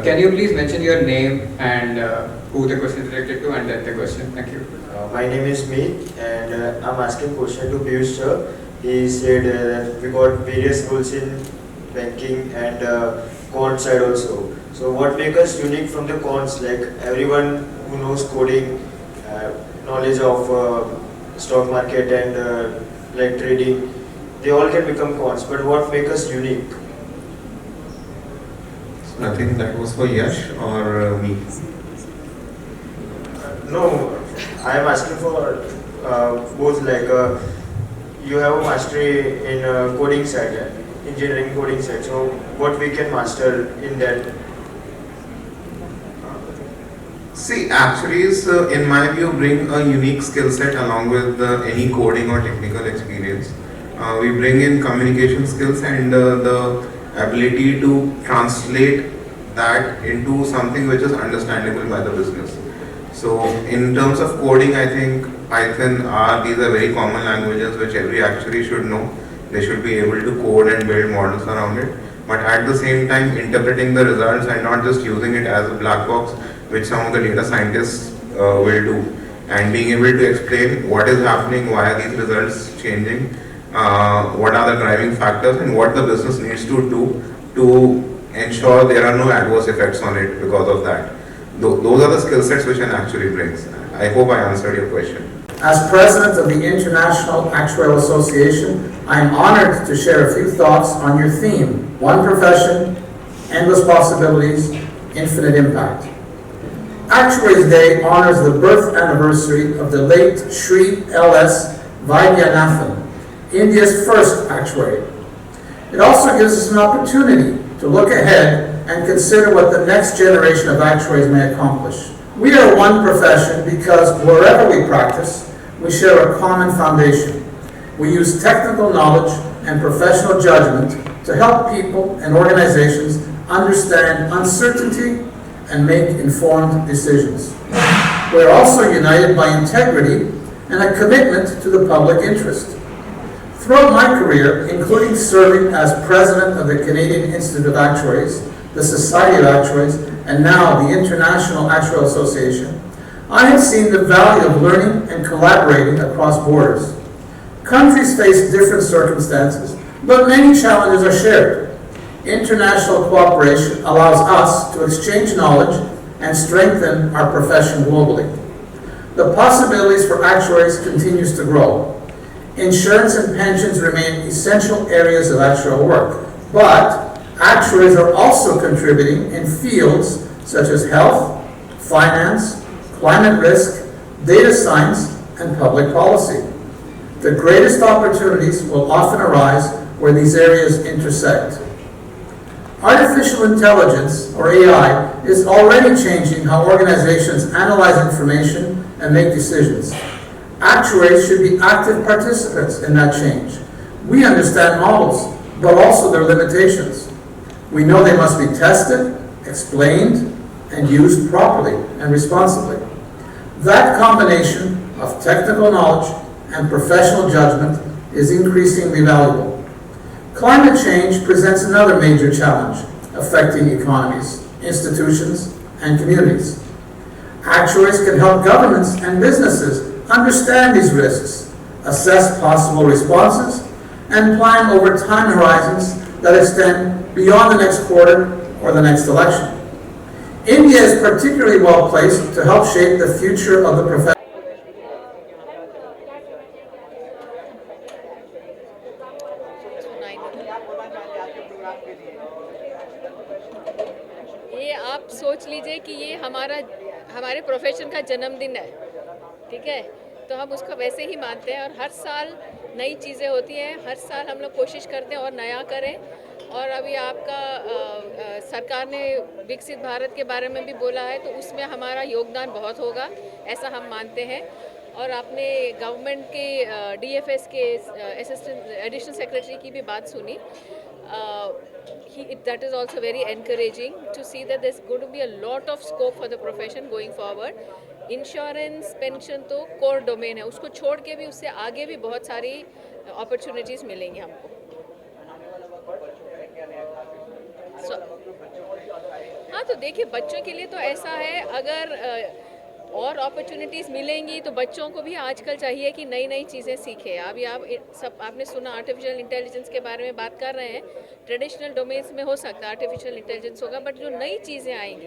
can you please mention your name and who the question is directed to, and then the question? Thank you. My name is Meet, and I'm asking question to Piyush sir. He said that we got various rules in banking and quant side also. So what makes us unique from the quants? Like everyone who knows coding, knowledge of stock market and like trading, they all can become quants. But what makes us unique? I think that was for Yash or me. No, I am asking for both. Like you have a mastery in coding side, engineering coding side. So what we can master in that? See, actuaries, in my view, bring a unique skill set along with any coding or technical experience. We bring in communication skills and the ability to translate that into something which is understandable by the business. So, in terms of coding, I think Python, R, these are very common languages which every actuary should know. They should be able to code and build models around it. But at the same time, interpreting the results and not just using it as a black box, which some of the data scientists will do, and being able to explain what is happening, why are these results changing, what are the driving factors, and what the business needs to do to ensure there are no adverse effects on it because of that. Those are the skill sets which an actuary brings. I hope I answered your question. As president of the International Actuarial Association, I am honored to share a few thoughts on your theme, One Profession, Endless Possibilities, Infinite Impact. Actuaries Day honors the birth anniversary of the late Shri L.S. Vaidyanathan, India's first actuary. It also gives us an opportunity to look ahead and consider what the next generation of actuaries may accomplish. We are one profession because wherever we practice, we share a common foundation. We use technical knowledge and professional judgment to help people and organizations understand uncertainty and make informed decisions. We are also united by integrity and a commitment to the public interest. Throughout my career, including serving as president of the Canadian Institute of Actuaries, the Society of Actuaries, and now the International Actuarial Association, I have seen the value of learning and collaborating across borders. Countries face different circumstances, but many challenges are shared. International cooperation allows us to exchange knowledge and strengthen our profession globally. The possibilities for actuaries continues to grow. Insurance and pensions remain essential areas of actuarial work, but actuaries are also contributing in fields such as health, finance, climate risk, data science, and public policy. The greatest opportunities will often arise where these areas intersect. Artificial intelligence, or AI, is already changing how organizations analyze information and make decisions. Actuaries should be active participants in that change. We understand models, but also their limitations. We know they must be tested, explained, and used properly and responsibly. That combination of technical knowledge and professional judgment is increasingly valuable. Climate change presents another major challenge affecting economies, institutions, and communities. Actuaries can help governments and businesses understand these risks, assess possible responses, and plan over time horizons that extend beyond the next quarter or the next election. India is particularly well placed to help shape the future of the profession. ये आप सोच लीजिए कि ये हमारे profession का जन्मदिन है, ठीक है? तो हम उसको वैसे ही मानते हैं और हर साल नई चीज़ें होती हैं, हर साल हम लोग कोशिश करते हैं और नया करें। और अभी आपका सरकार ने विकसित भारत के बारे में भी बोला है, तो उसमें हमारा योगदान बहुत होगा, ऐसा हम मानते हैं। और आपने गवर्नमेंट के DFS के असिस्टेंट एडिशनल सेक्रेटरी की भी बात सुनी। That is also very encouraging to see that there's going to be a lot of scope for the profession going forward. Insurance pension तो कोर डोमेन है, उसको छोड़ के भी उससे आगे भी बहुत सारी अपॉर्चुनिटीज़ मिलेंगी हमको। हाँ, तो देखिए बच्चों के लिए तो ऐसा है, अगर और अपॉर्चुनिटीज़ मिलेंगी तो बच्चों को भी आजकल चाहिए कि नई नई चीज़ें सीखें। अभी आप सब आपने सुना आर्टिफिशियल इंटेलिजेंस के बारे में बात कर रहे हैं। ट्रेडिशनल डोमेन्स में हो सकता है आर्टिफिशियल इंटेलिजेंस होगा, बट जो नई चीज़ें आएंगी,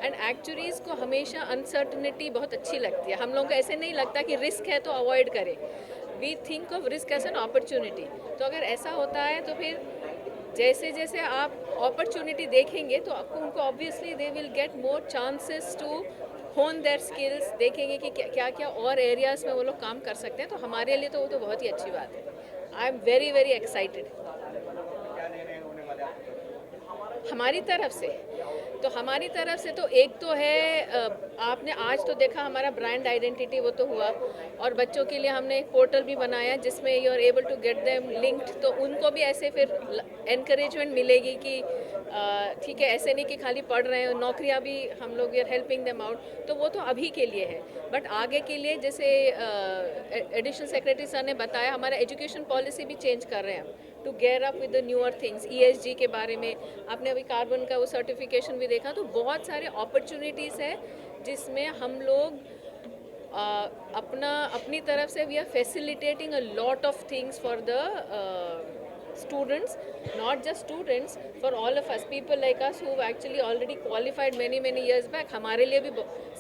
एंड एक्चुअलीज़ को हमेशा अनसर्टनिटी बहुत अच्छी लगती है। हम लोग को ऐसे नहीं लगता कि रिस्क है तो अवॉइड करें। We think of risk as an opportunity. तो अगर ऐसा होता है तो फिर जैसे जैसे आप अपॉर्चुनिटी देखेंगे तो आपको उनको obviously they will get more chances to hone their skills. देखेंगे कि क्या क्या और एरियाज़ में वो लोग काम कर सकते हैं, तो हमारे लिए तो वो तो बहुत ही अच्छी बात है। I am very very excited. हमारी तरफ से तो एक तो है, आपने आज तो देखा हमारा ब्रांड आइडेंटिटी वो तो हुआ, और बच्चों के लिए हमने एक पोर्टल भी बनाया जिसमें you are able to get them linked, तो उनको भी ऐसे फिर एनकरेजमेंट मिलेगी कि ठीक है, ऐसे नहीं कि खाली पढ़ रहे हैं, नौकरियां भी हम लोग we are helping them out. तो वो तो अभी के लिए है, बट आगे के लिए जैसे एडिशनल सेक्रेटरी सर ने बताया, हमारा एजुकेशन पॉलिसी भी चेंज कर रहे हैं to gear up with the newer things. ESG के बारे में आपने अभी कार्बन का वो सर्टिफिकेशन भी देखा, तो बहुत सारे अपॉर्चुनिटीज़ है जिसमें हम लोग अपनी तरफ से we are facilitating a lot of things for the students, not just students, for all of us, people like us who actually already qualified many years back। हमारे लिए भी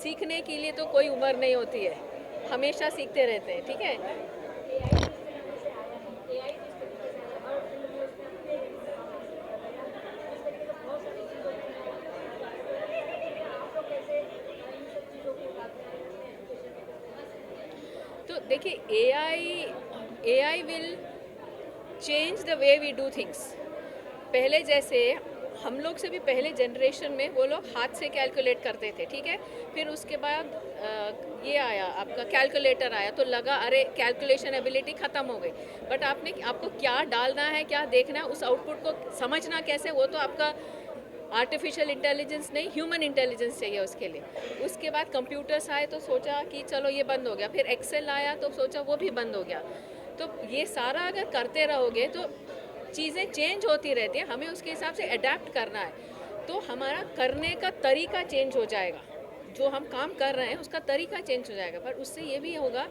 सीखने के लिए तो कोई उम्र नहीं होती है, हमेशा सीखते रहते हैं, ठीक है। तो देखिए AI will change the way we do things. पहले जैसे हम लोग से भी पहले जनरेशन में वो लोग हाथ से कैलकुलेट करते थे, ठीक है। फिर उसके बाद ये आया, आपका कैलकुलेटर आया, तो लगा अरे कैलकुलेशन एबिलिटी ख़त्म हो गई। बट आपको क्या डालना है, क्या देखना है, उस आउटपुट को समझना कैसे, वो तो आपका आर्टिफिशियल इंटेलिजेंस नहीं, ह्यूमन इंटेलिजेंस चाहिए उसके लिए। उसके बाद कंप्यूटर्स आए तो सोचा कि चलो ये बंद हो गया, फिर एक्सेल आया तो सोचा वो भी बंद हो गया। तो ये सारा अगर करते रहोगे तो चीज़ें चेंज होती रहती हैं, हमें उसके हिसाब से अडेप्ट करना है। तो हमारा करने का तरीका चेंज हो जाएगा, जो हम काम कर रहे हैं उसका तरीका चेंज हो जाएगा। पर उससे ये भी होगा,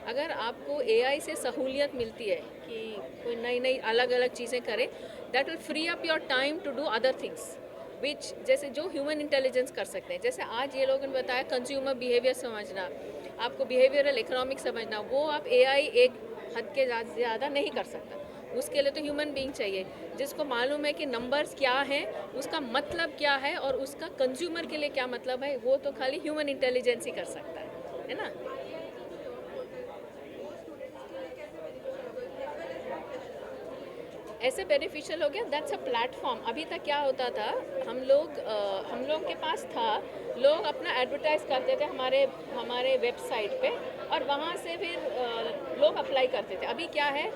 अगर आपको AI से सहूलियत मिलती है कि कोई नई अलग अलग चीज़ें करें, that will free up your time to do other things which, जैसे जो ह्यूमन इंटेलिजेंस कर सकते हैं। जैसे आज ये लोगों ने बताया कंज्यूमर बिहेवियर समझना, आपको बिहेवियरल इकोनॉमिक्स समझना, वो आप AI एक हद के ज़्यादा नहीं कर सकता। उसके लिए तो ह्यूमन बीइंग चाहिए जिसको मालूम है कि नंबर्स क्या हैं, उसका मतलब क्या है और उसका कंज्यूमर के लिए क्या मतलब है। वो तो खाली ह्यूमन इंटेलिजेंस ही कर सकता है ना। ऐसे बेनिफिशियल हो गया, दैट्स अ प्लेटफॉर्म। अभी तक क्या होता था, हम लोग के पास था, लोग अपना एडवर्टाइज करते थे हमारे वेबसाइट पे, और वहाँ से फिर लोग अप्लाई करते थे। अभी क्या है,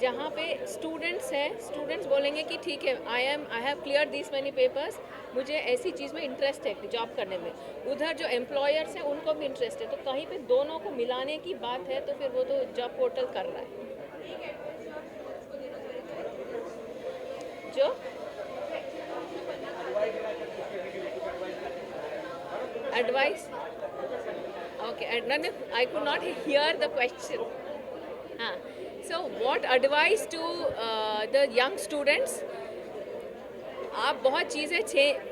जहाँ पे स्टूडेंट्स हैं, स्टूडेंट्स बोलेंगे कि ठीक है, I have clear this many papers, मुझे ऐसी चीज़ में इंटरेस्ट है जॉब करने में। उधर जो एम्प्लॉयर्स हैं उनको भी इंटरेस्ट है, तो कहीं पे दोनों को मिलाने की बात है, तो फिर वो तो जॉब पोर्टल कर रहा है। जो advice, okay, and I could not hear the question. So what advice to the young students? आप बहुत चीज़ें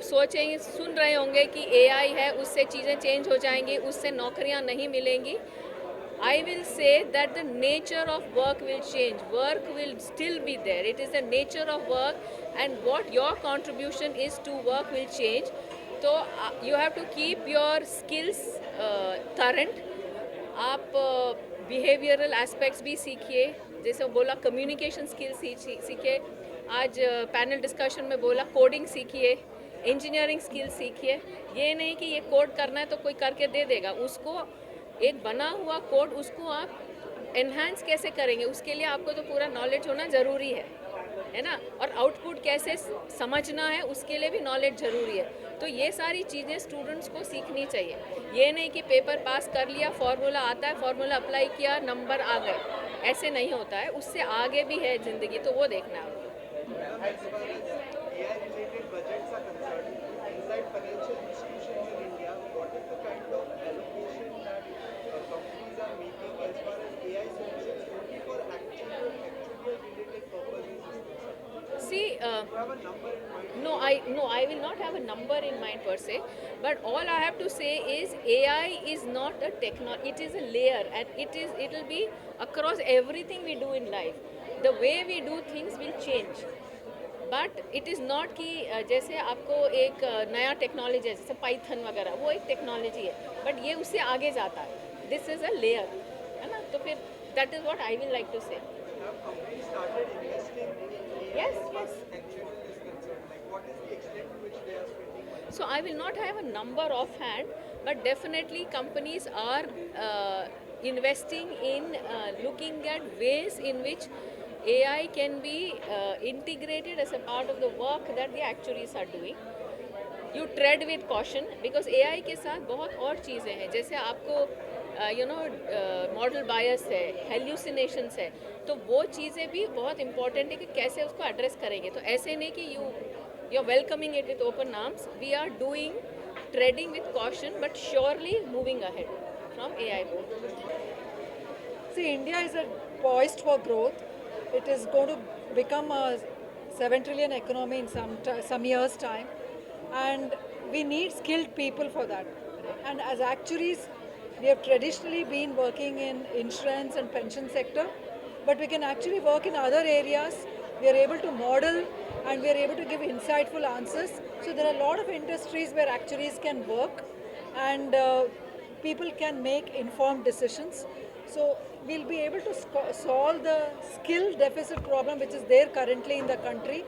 सोचेंगे, सुन रहे होंगे कि AI है, उससे चीज़ें चेंज हो जाएंगी, उससे नौकरियां नहीं मिलेंगी। I will say that the nature of work will change. Work will still be there. It is the nature of work, and what your contribution is to work will change. So you have to keep your skills current. आप behavioral aspects भी सीखिए, जैसे बोला communication skills सीखिए, आज panel discussion में बोला coding सीखिए, इंजीनियरिंग स्किल्स सीखिए। ये नहीं कि ये कोड करना है तो कोई करके दे देगा, उसको एक बना हुआ कोड, उसको आप एनहांस कैसे करेंगे, उसके लिए आपको तो पूरा नॉलेज होना ज़रूरी है ना। और आउटपुट कैसे समझना है, उसके लिए भी नॉलेज ज़रूरी है। तो ये सारी चीज़ें स्टूडेंट्स को सीखनी चाहिए। ये नहीं कि पेपर पास कर लिया, फार्मूला आता है, फार्मूला अप्लाई किया, नंबर आ गए, ऐसे नहीं होता है। उससे आगे भी है ज़िंदगी, तो वो देखना है। financial institutions in India, what is the kind of allocation that companies are making as far as AI solutions only for actuarial related purposes is concerned? See, Do you have a number in mind? I will not have a number in mind per se, but all I have to say is AI is not a it is a layer, and it will be across everything we do in life. The way we do things will change. But it is not कि जैसे आपको एक नया technology है जैसे Python वगैरह, वो एक टेक्नोलॉजी है बट ये उससे आगे जाता है. दिस इज़ अ लेयर, है ना. तो फिर that is what I will like to say. Have companies started investing in AI Yes, as far yes. as actuarial is concerned? Like what is the extent to which they are spending money? So I will not have a number offhand, but definitely companies are investing in looking at ways in which AI can be integrated as a part of the work that the actuaries are doing. You tread with caution because AI के साथ बहुत और चीज़ें हैं. जैसे आपको model बायस है, hallucinations है, तो वो चीज़ें भी बहुत इंपॉर्टेंट है कि कैसे उसको एड्रेस करेंगे. तो ऐसे नहीं कि you're welcoming it with open arms. We are treading with caution, but surely moving ahead from AI. See, India is poised for growth. It is going to become a 7 trillion economy in some years' time, and we need skilled people for that. And as actuaries, we have traditionally been working in insurance and pension sector, but we can actually work in other areas. We are able to model and we are able to give insightful answers. So there are a lot of industries where actuaries can work, and people can make informed decisions. So we'll be able to solve the skill deficit problem which is there currently in the country,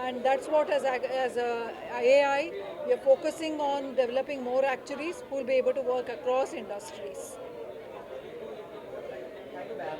and that's what as AI we are focusing on developing more actuaries who will be able to work across industries. Thank you, ma'am.